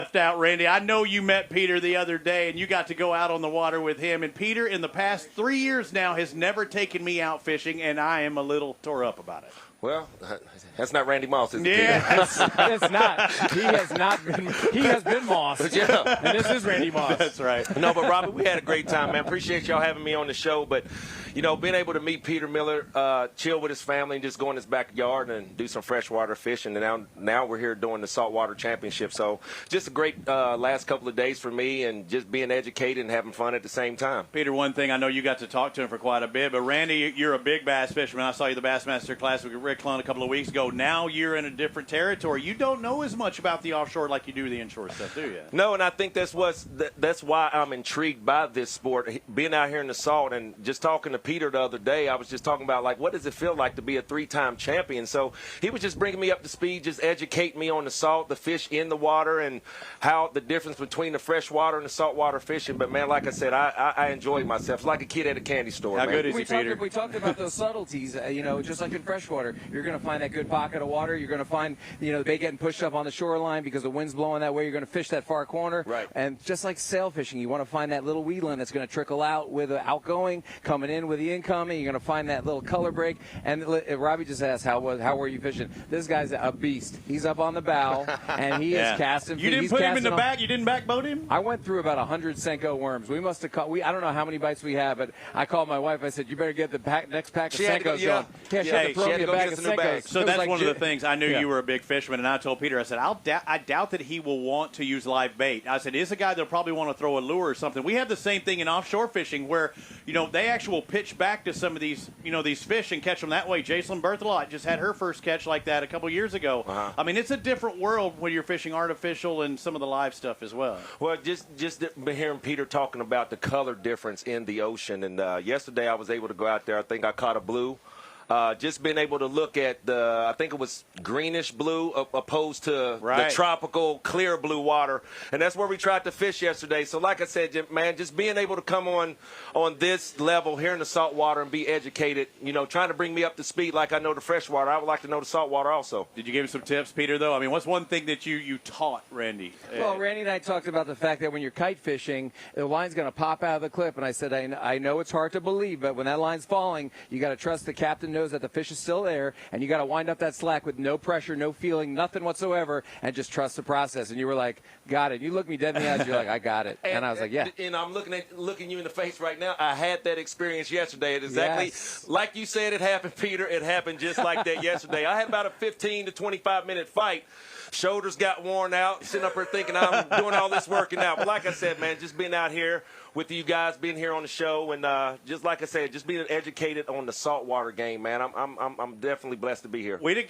left out, Randy. I know you met Peter the other day, and you got to go out on the water with him. And Peter, in the past 3 years now, has never taken me out fishing, and I am a little tore up about it. Well, that's not Randy Moss, is it? Yeah, It's not. He has not been. He has been Moss. Yeah. And this is Randy Moss. that's right. No, but Robert, we had a great time, man. Appreciate y'all having me on the show. But, you know, being able to meet Peter Miller, chill with his family, and just go in his backyard and do some freshwater fishing. And now we're here doing the saltwater championship. So just a great last couple of days for me, and just being educated and having fun at the same time. Peter, one thing, I know you got to talk to him for quite a bit, but Randy, you're a big bass fisherman. I saw you at the Bassmaster Classic with Rick Clun a couple of weeks ago. Now you're in a different territory. You don't know as much about the offshore like you do the inshore stuff, do you? No, and I think that's why I'm intrigued by this sport. Being out here in the salt and just talking to Peter the other day, I was just talking about, like, what does it feel like to be a 3-time champion? So he was just bringing me up to speed, just educating me on the salt, the fish in the water, and how the difference between the freshwater and the saltwater fishing. But, man, like I said, I enjoyed myself. It's like a kid at a candy store, How man. good is he, Peter? We talked about those subtleties, just like in freshwater. You're going to find that good pocket of water. You're going to find, the bait getting pushed up on the shoreline because the wind's blowing that way. You're going to fish that far corner. Right. And just like sail fishing, you want to find that little wheeling that's going to trickle out with the outgoing, coming in with the incoming. You're going to find that little color break. And Robbie just asked, how were you fishing? This guy's a beast. He's up on the bow, and he is casting. You didn't put him in the back? You didn't backboat him? I went through about 100 Senko worms. We must have caught. I don't know how many bites we have, but I called my wife. I said, "You better get the next pack of Senkos going." Yeah, she had to throw me a bag of Senkos. So that's one of the things. I knew you were a big fisherman, and I told Peter, I said, I doubt that he will want to use live bait. I said, he's a guy that'll probably want to throw a lure or something. We have the same thing in offshore fishing where, they actually pitch back to some of these, these fish and catch them that way. Jacelyn Berthelot just had her first catch like that a couple years ago. Uh-huh. I mean, it's a different world when you're fishing artificial and some of the live stuff as well. Well, just hearing Peter talking about the color difference in the ocean, and yesterday I was able to go out there. I think I caught a blue. Just being able to look at I think it was greenish blue opposed to the tropical clear blue water. And that's where we tried to fish yesterday. So like I said, man, just being able to come on this level here in the saltwater and be educated, trying to bring me up to speed like I know the freshwater. I would like to know the saltwater also. Did you give him some tips, Peter, though? I mean, what's one thing that you taught Randy? Well, Randy and I talked about the fact that when you're kite fishing, the line's going to pop out of the clip. And I said, I know it's hard to believe, but when that line's falling, you got to trust the captain knows that the fish is still there, and you got to wind up that slack with no pressure, no feeling, nothing whatsoever, and just trust the process. And you were like, got it. You looked me dead in the eyes. You're like, I got it. And I was like, yeah. And I'm looking you in the face right now. I had that experience yesterday. Exactly like you said it happened, Peter. It happened just like that yesterday. I had about a 15 to 25-minute fight. Shoulders got worn out, sitting up here thinking I'm doing all this working out. But like I said, man, just being out here with you guys, being here on the show, and just like I said, just being educated on the saltwater game, man. I'm definitely blessed to be here. We did